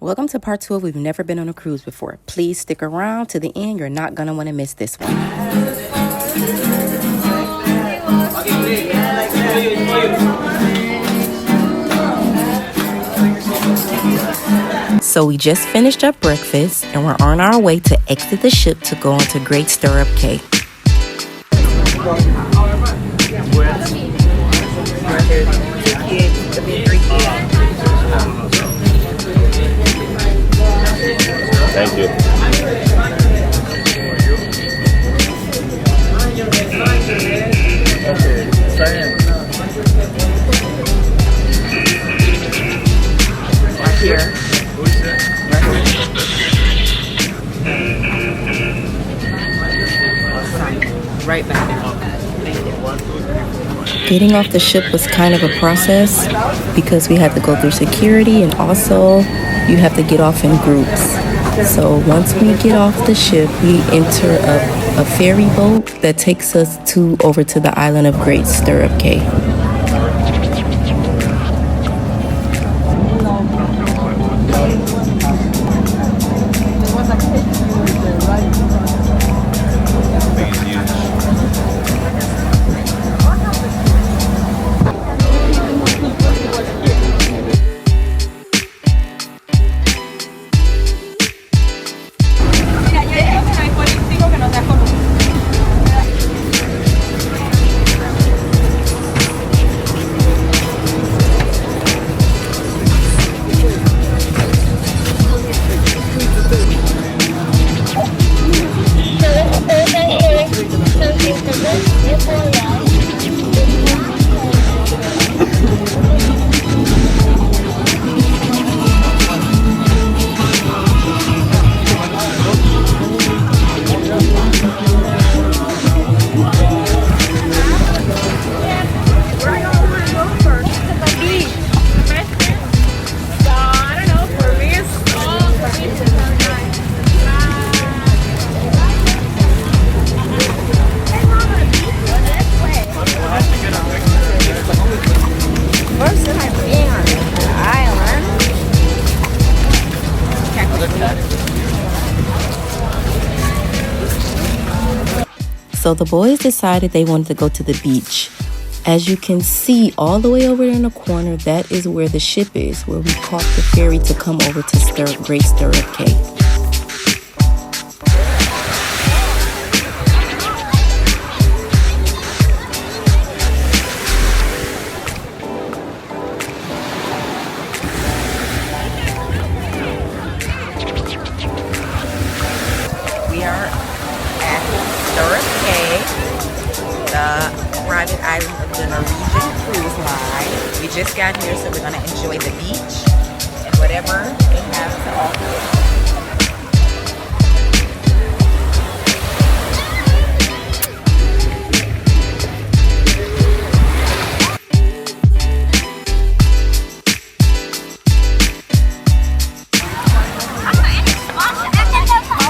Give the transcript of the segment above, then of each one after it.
Welcome to part 2 of We've Never Been on a Cruise Before. Please stick around to the end. You're not going to want to miss this one. So we just finished up breakfast and we're on our way to exit the ship to go onto Great Stirrup Cay. Thank you. Right here. Right back. Getting off the ship was kind of a process because we had to go through security, and also you have to get off in groups. So once we get off the ship, we enter a ferry boat that takes us over to the island of Great Stirrup Cay. So the boys decided they wanted to go to the beach. As you can see all the way over in the corner, that is where the ship is, where we caught the ferry to come over to Great Stirrup Cay. We are at Stirrup Cay, the private island of the Norwegian cruise line. We just got here, so we're going to enjoy the beach and whatever they have to offer.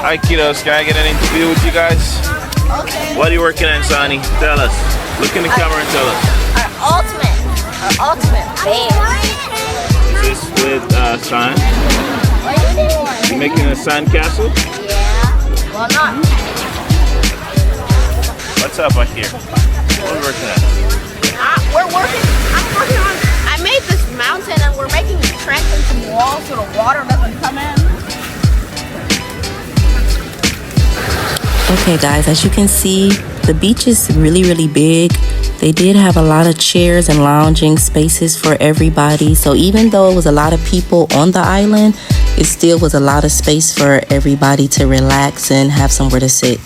Hi kiddos, can I get an interview with you guys? Okay. What are you working on, Sonny? Tell us. Look in the camera and tell us. Our ultimate band. Is this with sand? What are you doing? You making a sand castle? Yeah. Well, not. What's up back here? What are we working on? I'm working on. I made this mountain and we're making it strengthen some walls so the water doesn't come in. Okay guys, as you can see, the beach is really big. They did have a lot of chairs and lounging spaces for everybody. So even though it was a lot of people on the island, it still was a lot of space for everybody to relax and have somewhere to sit.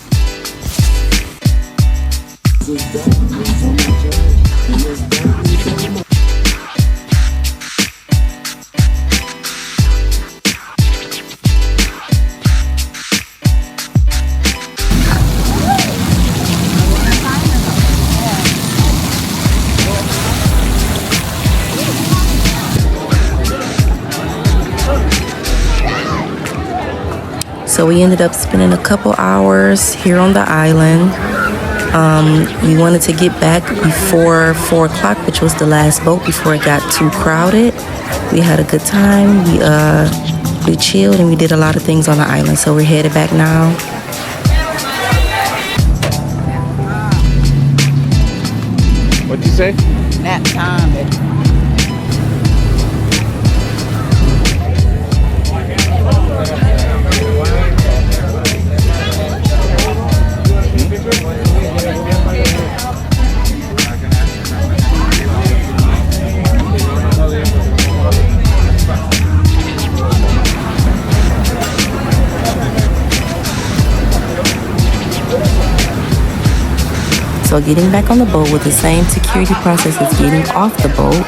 So we ended up spending a couple hours here on the island. We wanted to get back before 4 o'clock, which was the last boat before it got too crowded. We had a good time. We We chilled and we did a lot of things on the island, so we're headed back now. What'd you say? Nap time, baby. So getting back on the boat was the same security process as getting off the boat.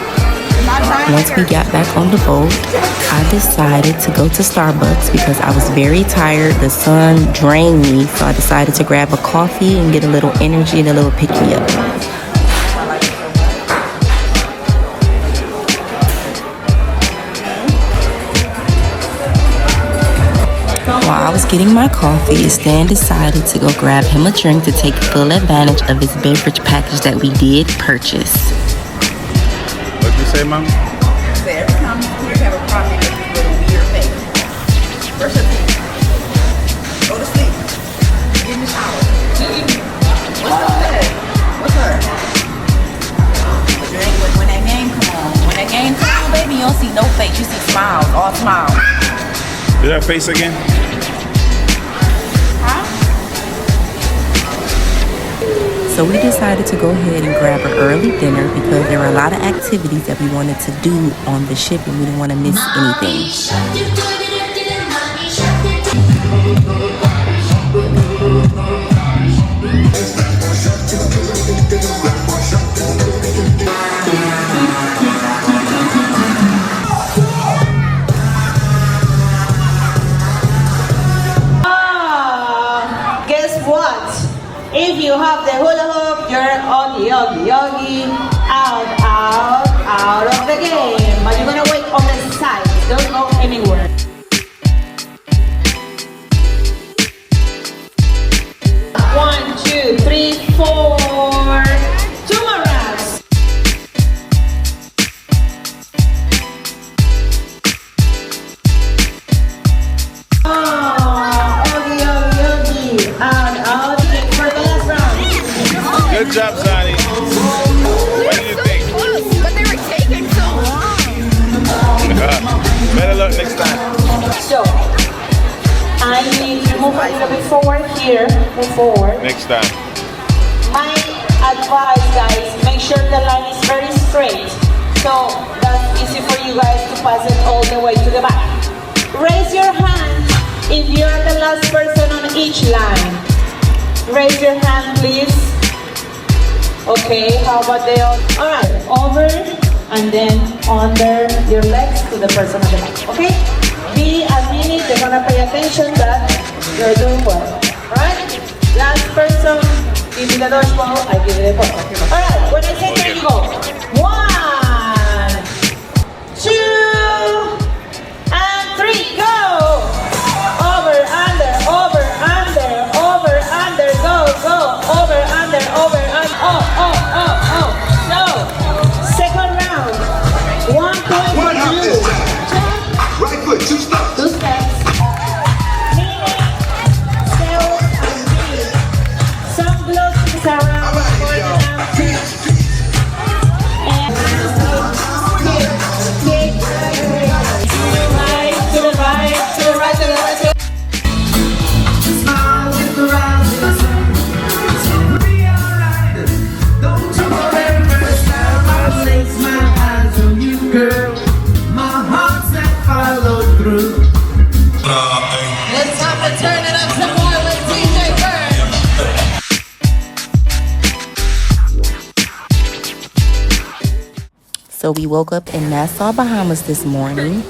Once we got back on the boat, I decided to go to Starbucks because I was very tired. The sun drained me, so I decided to grab a coffee and get a little energy and a little pick-me-up. While I was getting my coffee, Stan decided to go grab him a drink to take full advantage of his beverage package that we did purchase. What'd you say, Mom? So every time you have a problem, you make this little weird face. Brush your teeth. Go to sleep. Get in the shower. What's up with it? What's her? When that game come on, baby, you don't see no face. You see smiles, all smiles. Do that face again? So we decided to go ahead and grab an early dinner because there were a lot of activities that we wanted to do on the ship and we didn't want to miss anything. Guess what? If you have the hula hoop, you're on yogi, out of the game. But you're gonna wait on the side. Don't go anywhere. One, two, three, four. Two more rounds. Yogi, out. For the last round. Good job, Sonny. What do you think? Close, but they were taking so long. Better luck next time. So, I need to move a little bit forward here. Move forward. Next time. My advice, guys, make sure the line is very straight. So that's easy for you guys to pass it all the way to the back. Raise your hand if you're the last person on each line. Raise your hand, please. Okay, how about the other? Alright, over and then under your legs to the person on the back. Okay? Be a minute, they're gonna pay attention that you're doing well. Alright? Last person, give me the dodgeball, I give you the ball. Alright, when I say there you go. 1, 2, and 3, go! Over, under, go, over, under, oh. So, second round. 1 point for you. Right foot, 2 steps. 2 steps. Meaning, still and me. Some gloves around for the and kick. To the right. Smile with the rising sun. So be alright. Don't you worry, first time I place my eyes on you, girl. My heart's that follow through. It's time to turn it up some more with DJ Bird. So we woke up in Nassau, Bahamas this morning.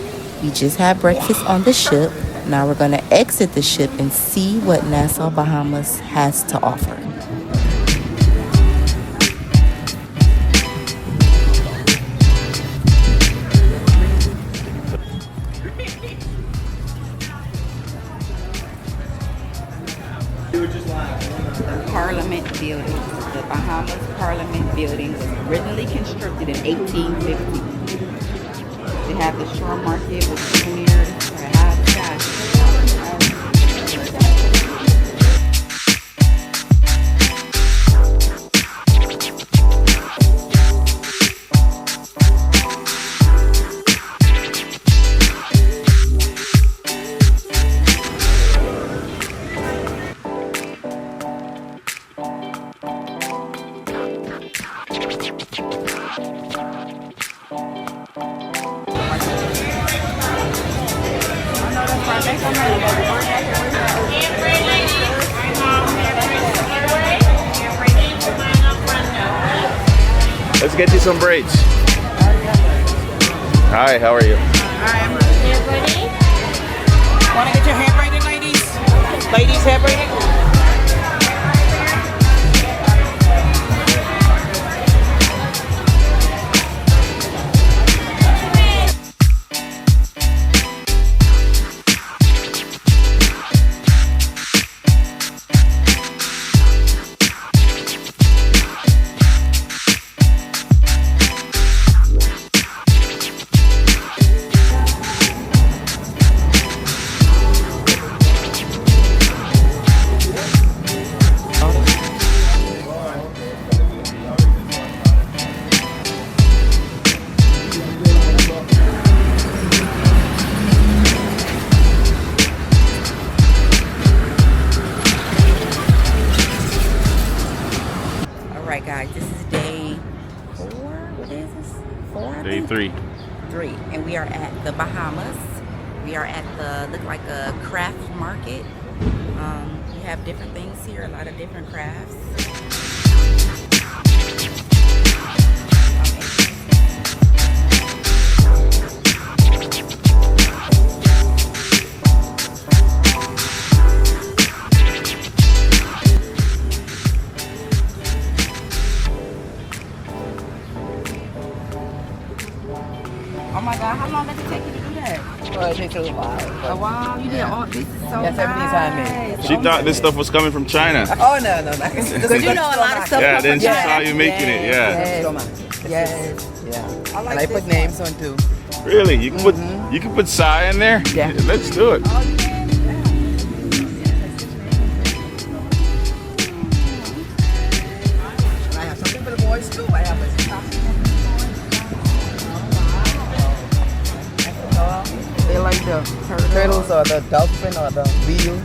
We just had breakfast on the ship. Now we're going to exit the ship and see what Nassau, Bahamas has to offer. Parliament building. The Bahamas Parliament building was originally constructed in 1850. They have the shore market with souvenirs for the holidays. get you some braids. Hi, how are you? Want to get your hair braided, ladies? Ladies, hair braided? Alright guys, this is day 4. What is this? 4? I Day think? 3. 3. And we are at the Bahamas. We are at the, look like a craft market. We have different things here, a lot of different crafts. Oh my God, how long did it take you to do that? Oh, it takes a little while. Oh wow, you did all this is so Yes, everything's handmade. She thought this stuff was coming from China. Oh, no. Because You know a lot of stuff. Yeah, comes then she from saw China. you making it. Yeah. Yes. Yeah. I like And I put this names on too. Really? You can put Psy in there? Yeah. Let's do it. Oh, you can? And I have something for the boys too. I have a stuff. They like the turtles or the dolphin or the wheel.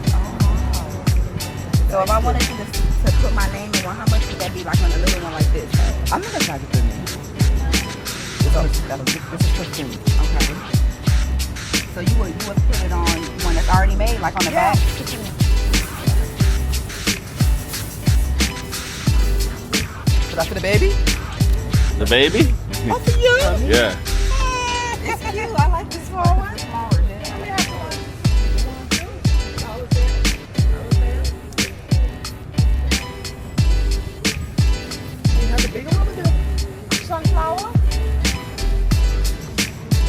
So if I wanted you to put my name in one, how much would that be like on a little one like this? I'm not gonna charge you for me. This is 15. Okay. So you would put it on one that's already made, like on the back? So that's for the baby? The baby? Oh, for you? Yeah. It's cute. I like this small one. You have the bigger one with the sunflower?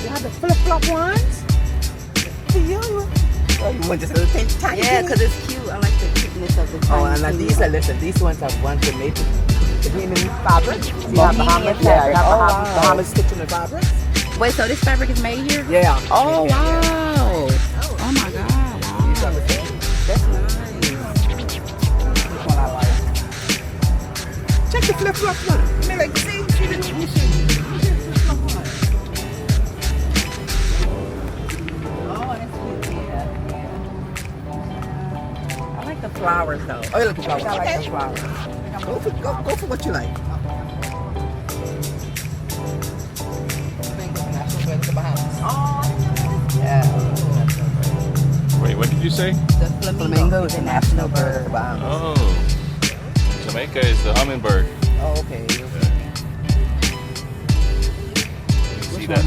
You have the flip-flop ones? For you? Oh, you want just a little tiny? Yeah, because it's cute. I like the cuteness of the Oh, tiny and then things. these are, listen, these ones are ones that made the Bohemian fabric. So you have Bohemian Bahamas, yeah, you have fabric. Oh, Bahamas, wow. Bahamas kitchen and fabrics. Wait, so this fabric is made here? Yeah. Oh, Yeah, yeah. wow. Oh, my God. These are Wow. the same. That's nice. This one I like. Check the flip-flop one. I mean, like, see the machine. Flip-flop one. Oh, that's cute. Yeah. I like the flowers, though. Oh, you like the flowers? I like the flowers. Go for what you like. Oh, Yeah. Wait, what did you say? the Flamingo is a national bird of the Bahamas. Oh. Jamaica is the hummingbird. Oh, okay. See that?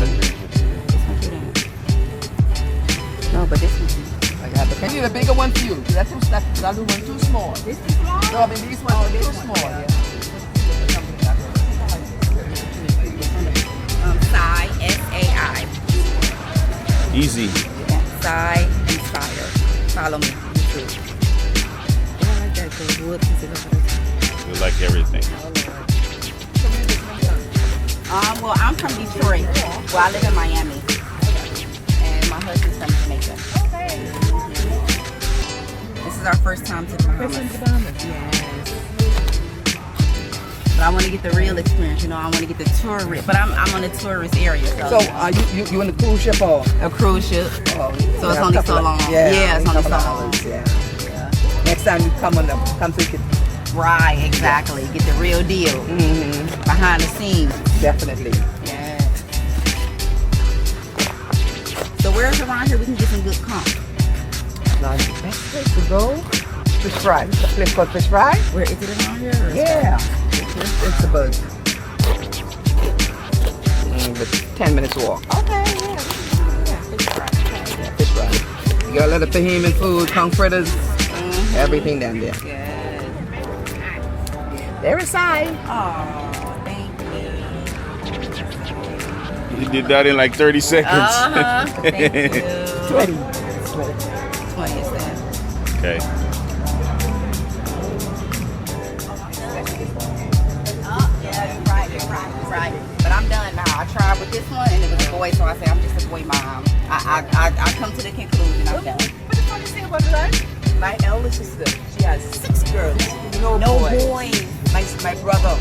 No, but this one. I need a bigger one for you. That's that one too small. This is small? No, I mean these ones are too small. Yeah. Sai, S-A-I. Easy. Sai Inspire. Follow me. YouTube. Oh, I like that gold wood piece of We like everything. well, I'm from Detroit. Well, I live in Miami. And my husband's from Jamaica. This is our first time to the Bahamas. Yes. But I want to get the real experience, I want to get the tourist. But I'm on the tourist area, So you in the cruise ship or? a cruise ship. Oh, So it's only so long. Yeah, it's only so long. hours. Yeah. Next time you come so you can Right, exactly. Get the real deal. Behind the scenes. definitely. Yeah. So where's around here we can get some good comp? Now the best place to go, fish fry. It's a place called fish fry. Where is it around here? Or Yeah, it's a bug. thing, but 10 minutes walk. Okay, yeah. Fish fry. Okay. Fish fry. You got a lot of Bahamian food, tongue fritters, everything down there. Good. There inside. Oh, thank you. You did that in like 30 seconds. Thank you. Ready. 20 cents. Okay. Oh, yeah, you're right. But I'm done now. I tried with this one and it was a boy, so I said I'm just a boy mom. I come to the conclusion I'm done. What the funny thing about that? My eldest sister, she has 6 girls. No boys. My brother,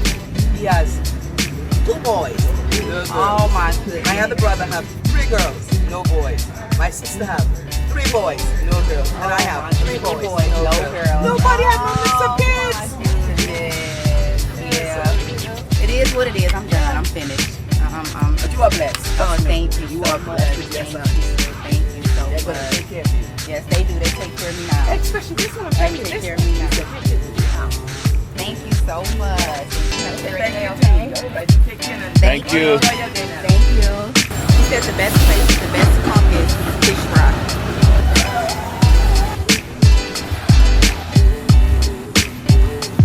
he has 2 boys. No girls. Oh my goodness. My other brother have 3 girls, no boys. My sister have 3 boys, no girls. And I have 3 boys, no girls. Nobody has no mix of kids. Yeah. It is what it is. I'm done. I'm finished. But you are blessed. Oh, thank you. You so are much. blessed with your Thank sons. you. Thank you so They're going to much. take care of you. Yes, they do. They take care of me now. Especially this one. They take care of me now. Thank you so much. Have a great day, okay? Thank you. Thank you. She said the best place, the best cook is Fish Fry.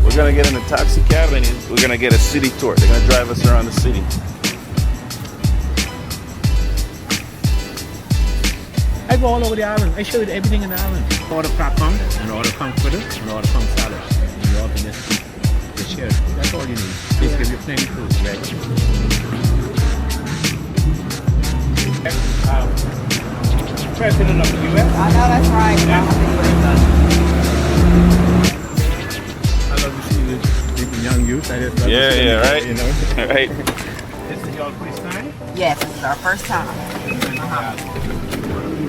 We're gonna get in a taxi cab and we're gonna get a city tour. They're gonna drive us around the city. I go all over the island. I show you everything in the island. Order popcorn and order comforter and order punk salad. And you all can just eat the share. That's all you need. Please give you plenty of food, right? President of the U.S. I know that's right. I love to see the young youth. I just love to see Yeah, them, right. You know. Right. This is your first time? Yes, this is our first time.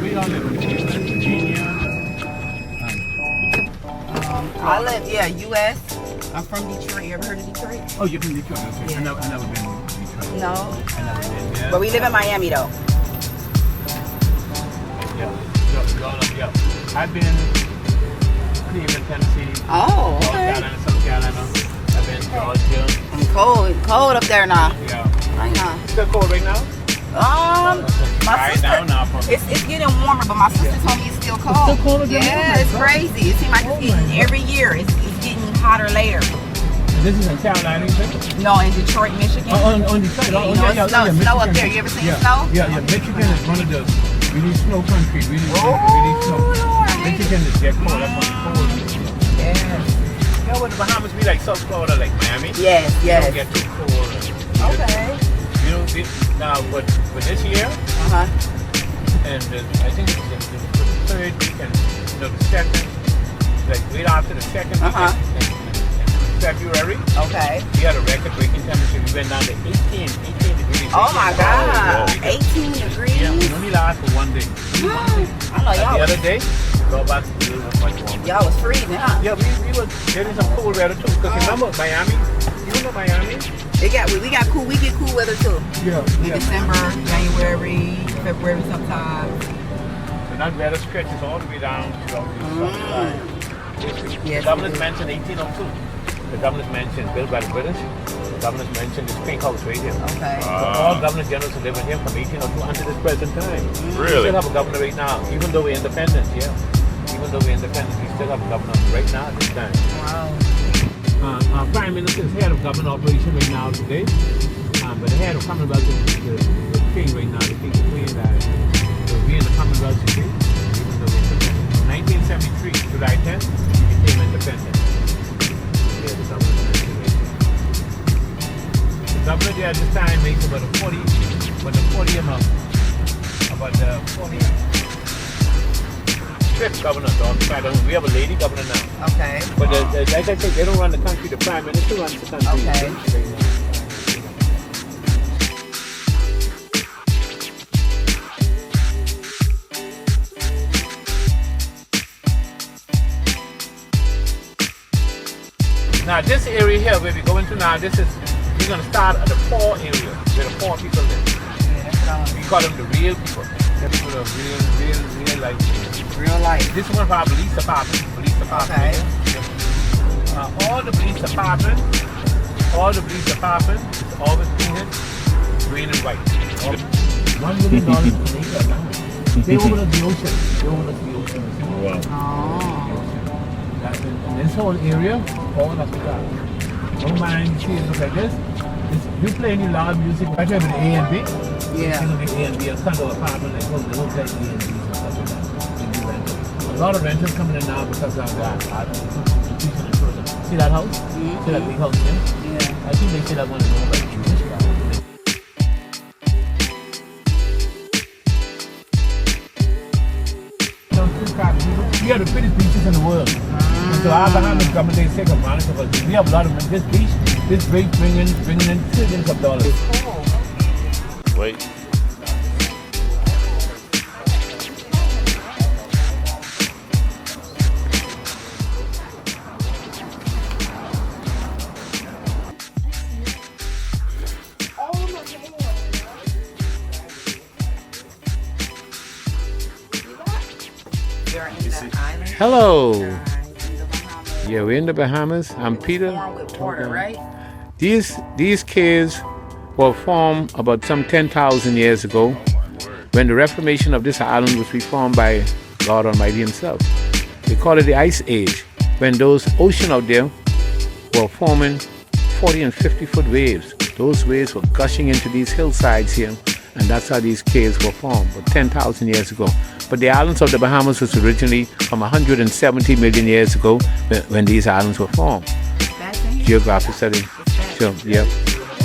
We all live in Cleveland, Virginia. I live, U.S. I'm from Detroit. You ever heard of Detroit? Oh, you're from Detroit. Okay. Yeah. I never been to Detroit. No. I never been there. But we live in Miami, though. Yeah. I've been Cleveland, Tennessee. Oh, North okay. Carolina, South Carolina. I've been Georgia. I'm cold up there now. Yeah. I know. Still cold right now? My Right sister, down now for it's getting warmer, but my sister told me it's still cold. still cold again? Oh Yeah, my it's God. crazy. It seems like it's getting every year. It's getting hotter later. This is in Carolina, you think? No, in Detroit, Michigan. On Detroit. You know, it's snow up there. You ever seen snow? Yeah. Michigan is one of the really snow country. Really snow. Lord. Michigan is get cold. That's one cold. Yes. You know what the Bahamas be like? South Florida, like Miami. Yes, You yes. don't get too cold. Okay. You know, now, but this year, Uh-huh. and I think it's the 3rd week and the 2nd, like right after the 2nd Uh-huh. week in February, Okay. we had a record-breaking temperature. We went down to 18 degrees. Oh my God. whoa. 18 degrees. Yeah, it only last for one day. I know And the y'all. other day, go back to the much warmer. Y'all was freezing, huh? Yeah, we were getting some cool weather too. Because remember, Miami, you know Miami? We get cool. We get cool weather too. Yeah. In December, January, February sometimes. So that weather stretches all the way down to the summertime. Yes, The governor's mentioned 1802. The governor's mentioned built by the British. The governor's mentioned this pink house right here. Okay. So all governors generals who live in here from 1802 until this present time. We Really? still have a governor right now, even though we're independent, yeah. Even though we're independent, we still have a governor right now at this time. Wow. Our Prime Minister is head of government operation right now today. But the head of Commonwealth is the king right now, the king, the queen. So we in the Commonwealth today, even though we're independent. In 1973, July 10th, we became independent. Yeah, the government is right. The governor there at this time makes about the 40th fifth governor. So we have a lady governor now. Okay. But like I said, they don't run the country. The prime minister runs the country. Okay. Now this area here where we're going to now, we're going to start at the poor area where the poor people live. Yeah, that's what I want. We call them the real people. The people are real life. Real life. This is one of our police department. Okay. All the police department is always painted green and white. $1 million an acre now. They overlook the ocean. They overlook the ocean. Wow. That's in this whole area, all of that. Don't mind seeing it like this. You play any loud music, right there with the A and B. Yeah. You know, the A and B, a condo apartment, like those like A and Bs and stuff like that. They do rental. A lot of renters coming in now because of that. See that house? See that big house there? Yeah. I think they say that one is owned by Jewish guys. We are the prettiest beaches in the world. And so our Bahamas government, they take advantage of us. We have a lot of this beach, this beach bringing in trillions of dollars. Wait. You're in the island. Hello. In the Bahamas. Yeah, we're in the Bahamas. I'm Peter. Formed with water, right? These caves were formed about some 10,000 years ago when the reformation of this island was reformed by God Almighty himself. They call it the Ice Age, when those ocean out there were forming 40 and 50 foot waves. Those waves were gushing into these hillsides here, and that's how these caves were formed, about 10,000 years ago. But the islands of the Bahamas was originally from 170 million years ago when these islands were formed. That's in here. Geographic study. Sure, yeah.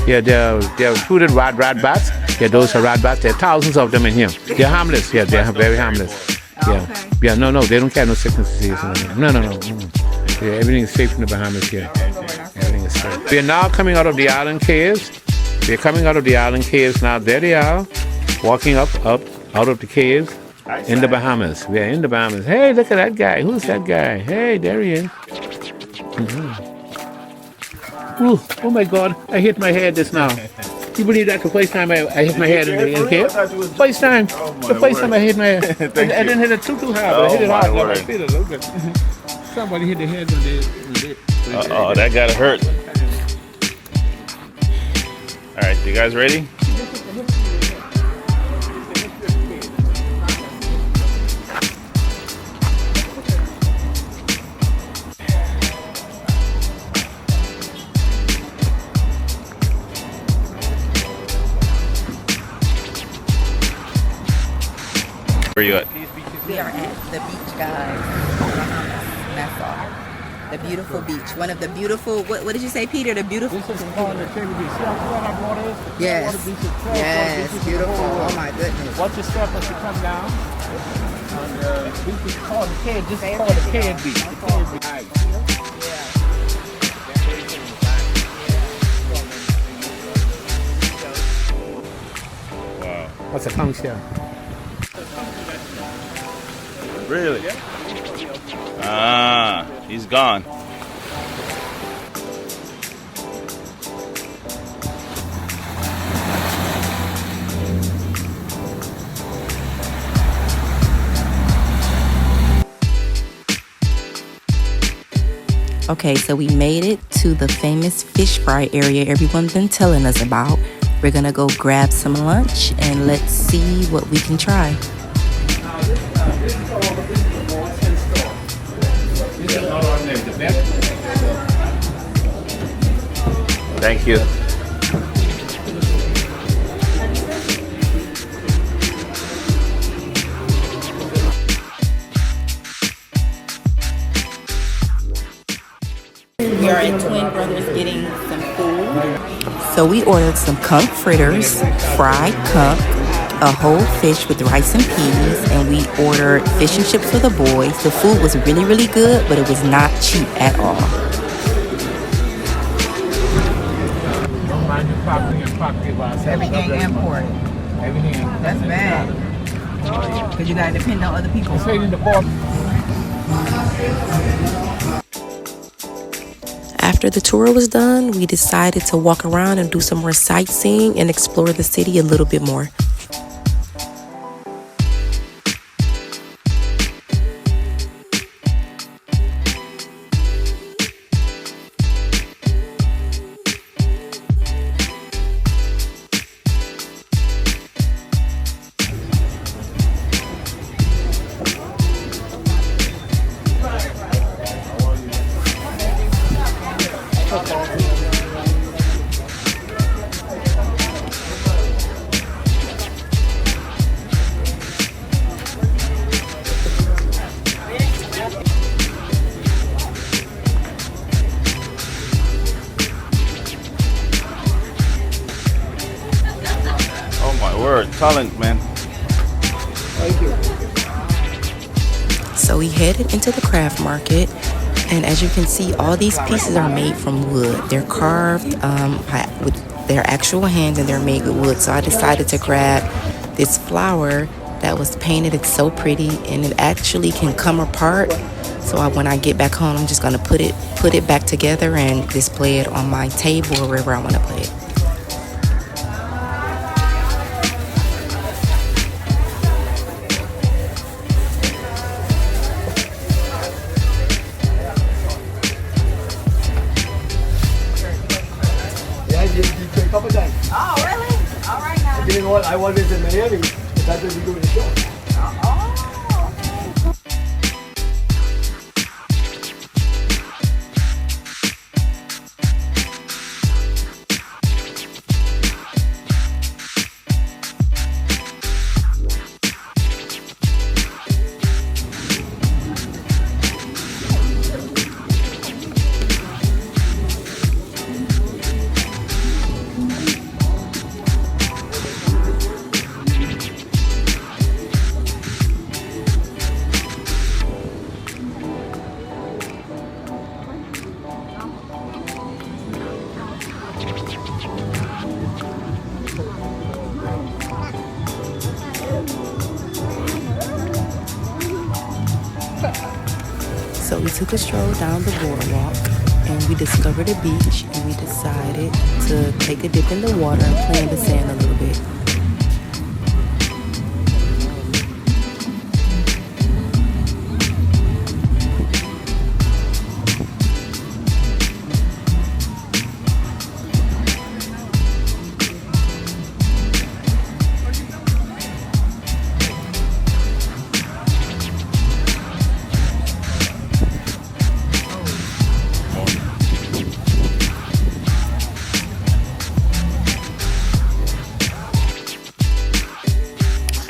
Yeah, they're fruited rat bats. Yeah, those are rat bats. There are thousands of them in here. They're harmless. Yeah, they're very harmless. Yeah. Okay. Yeah, no, they don't carry no sickness disease. No. Yeah, everything is safe in the Bahamas here. Everything is safe. We are now coming out of the island caves. We're coming out of the island caves now. There they are, walking up out of the caves in the Bahamas. We are in the Bahamas. Hey, look at that guy. Who's that guy? Hey, there he is. Ooh, oh my God, I hit my head just now. You believe that the first time I hit my head in the cave? First time. The first time I hit my head. I didn't hit it too hard, but I hit it hard. Like I feel it. Look at somebody hit the head when they Oh, that gotta hurt. All right, you guys ready? Where you at? We are at the beach, guys. Bahamas, Nassau. The beautiful beach. One of the beautiful, what did you say, Peter? The beautiful. This is called the Cherry Beach. See how clear that water is? Yes. All the beaches clear. Yes, beautiful. Oh my goodness. Watch your step as you come down. And the beach is called the Cave. This is called the Cave Beach. The Cave Beach. Wow. What's a conch shell? Really? Ah, he's gone. Okay, so we made it to the famous fish fry area everyone's been telling us about. We're gonna go grab some lunch and let's see what we can try. Thank you. We are at Twin Brothers getting some food. So we ordered some conch fritters, fried conch, a whole fish with rice and peas, and we ordered fish and chips for the boys. The food was really, really good, but it was not cheap at all. Don't mind the property by ourselves. Everything imported. Everything. That's bad. Because you gotta depend on other people. Straight in the port. After the tour was done, we decided to walk around and do some more sightseeing and explore the city a little bit more. talent, man. So we headed into the craft market, and as you can see, all these pieces are made from wood. They're carved with their actual hands, and they're made with wood. So I decided to grab this flower that was painted. It's so pretty, and it actually can come apart. So when I get back home, I'm just gonna put it back together and display it on my table or wherever I want to put it. Yeah, I did a couple times. Oh, really? All right now. You know what? I was in Miami, but that's where we do the show. So we took a stroll down the boardwalk, and we discovered a beach, and we decided to take a dip in the water and play in the sand a little bit.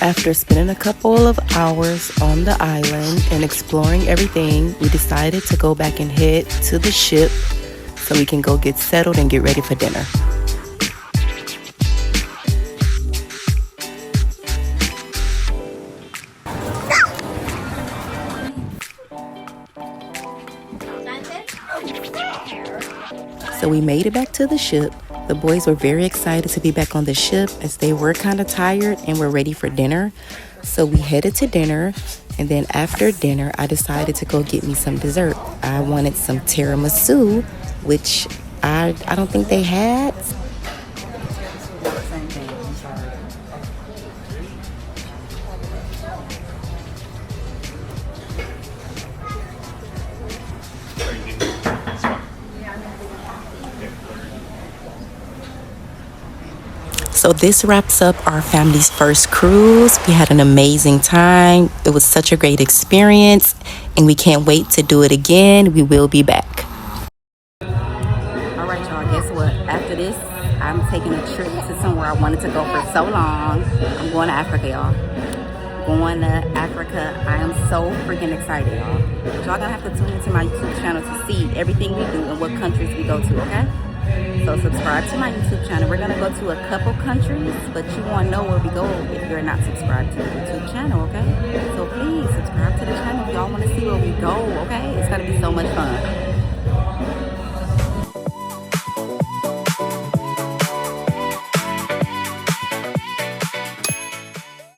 After spending a couple of hours on the island and exploring everything, we decided to go back and head to the ship so we can go get settled and get ready for dinner. So we made it back to the ship. The boys were very excited to be back on the ship as they were kind of tired and were ready for dinner. So we headed to dinner, and then after dinner, I decided to go get me some dessert. I wanted some tiramisu, which I don't think they had. So this wraps up our family's first cruise. We had an amazing time. It was such a great experience, and we can't wait to do it again. We will be back. All right, y'all, guess what? After this, I'm taking a trip to somewhere I wanted to go for so long. I'm going to Africa, y'all. Going to Africa. I am so freaking excited, y'all. But y'all gonna have to tune into my YouTube channel to see everything we do and what countries we go to, okay? So subscribe to my YouTube channel. We're gonna go to a couple countries, but you won't know where we go if you're not subscribed to the YouTube channel, okay? So please subscribe to the channel if y'all wanna see where we go, okay? It's gonna be so much fun.